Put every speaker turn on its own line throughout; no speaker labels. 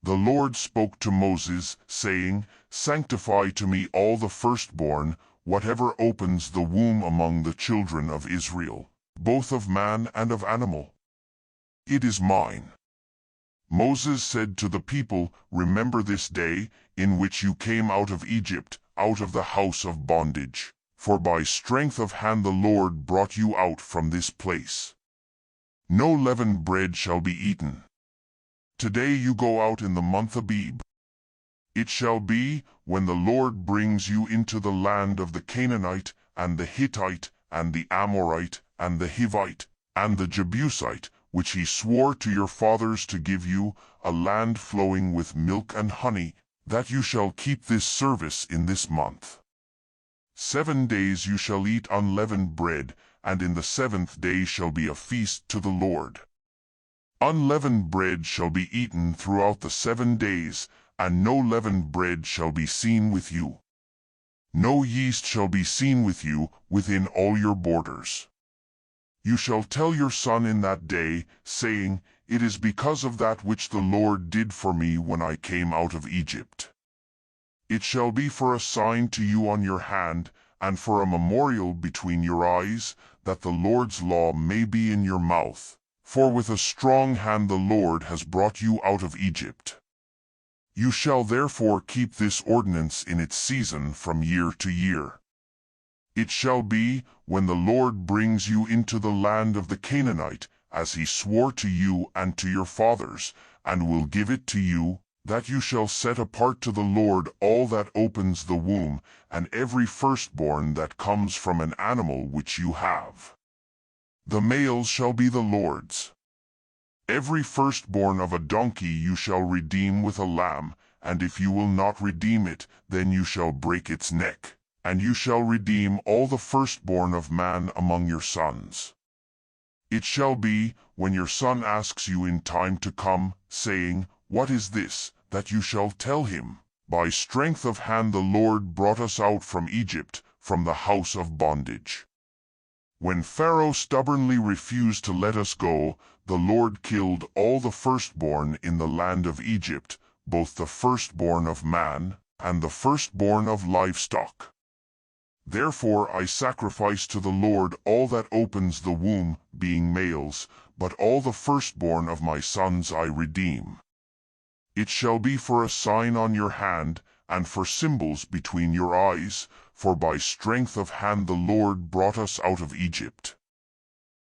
The Lord spoke to Moses, saying, Sanctify to me all the firstborn, whatever opens the womb among the children of Israel, both of man and of animal. It is mine. Moses said to the people, Remember this day, in which you came out of Egypt, out of the house of bondage. For by strength of hand the Lord brought you out from this place. No leavened bread shall be eaten. Today you go out in the month Abib. It shall be, when the Lord brings you into the land of the Canaanite, and the Hittite, and the Amorite, and the Hivite, and the Jebusite, which he swore to your fathers to give you, a land flowing with milk and honey, that you shall keep this service in this month. 7 days you shall eat unleavened bread, and in the 7th day shall be a feast to the Lord. Unleavened bread shall be eaten throughout the 7 days, and no leavened bread shall be seen with you. No yeast shall be seen with you within all your borders. You shall tell your son in that day, saying, It is because of that which the Lord did for me when I came out of Egypt. It shall be for a sign to you on your hand, and for a memorial between your eyes, that the Lord's law may be in your mouth. For with a strong hand the Lord has brought you out of Egypt. You shall therefore keep this ordinance in its season from year to year. It shall be, when the Lord brings you into the land of the Canaanite, as he swore to you and to your fathers, and will give it to you, that you shall set apart to the Lord all that opens the womb, and every firstborn that comes from an animal which you have. The males shall be the Lord's. Every firstborn of a donkey you shall redeem with a lamb, and if you will not redeem it, then you shall break its neck. And you shall redeem all the firstborn of man among your sons. It shall be, when your son asks you in time to come, saying, What is this? That you shall tell him, By strength of hand the Lord brought us out from Egypt, from the house of bondage. When Pharaoh stubbornly refused to let us go, the Lord killed all the firstborn in the land of Egypt, both the firstborn of man, and the firstborn of livestock. Therefore I sacrifice to the Lord all that opens the womb, being males, but all the firstborn of my sons I redeem. It shall be for a sign on your hand, and for symbols between your eyes, for by strength of hand the Lord brought us out of Egypt.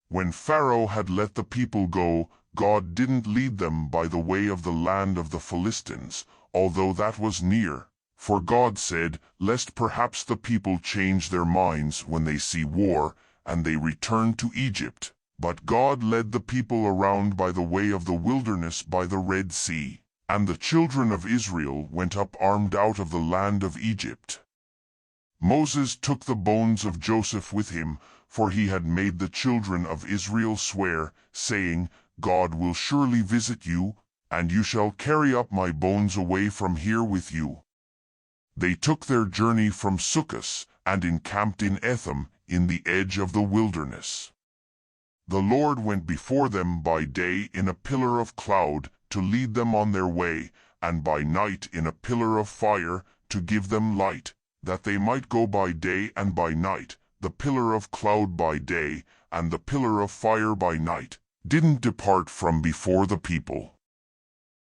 When Pharaoh had let the people go, God didn't lead them by the way of the land of the Philistines, although that was near. For God said, Lest perhaps the people change their minds when they see war, and they return to Egypt. But God led the people around by the way of the wilderness by the Red Sea, and the children of Israel went up armed out of the land of Egypt. Moses took the bones of Joseph with him, for he had made the children of Israel swear, saying, God will surely visit you, and you shall carry up my bones away from here with you. They took their journey from Succos, and encamped in Etham, in the edge of the wilderness. The Lord went before them by day in a pillar of cloud, to lead them on their way, and by night in a pillar of fire, to give them light, that they might go by day and by night. The pillar of cloud by day, and the pillar of fire by night, didn't depart from before the people.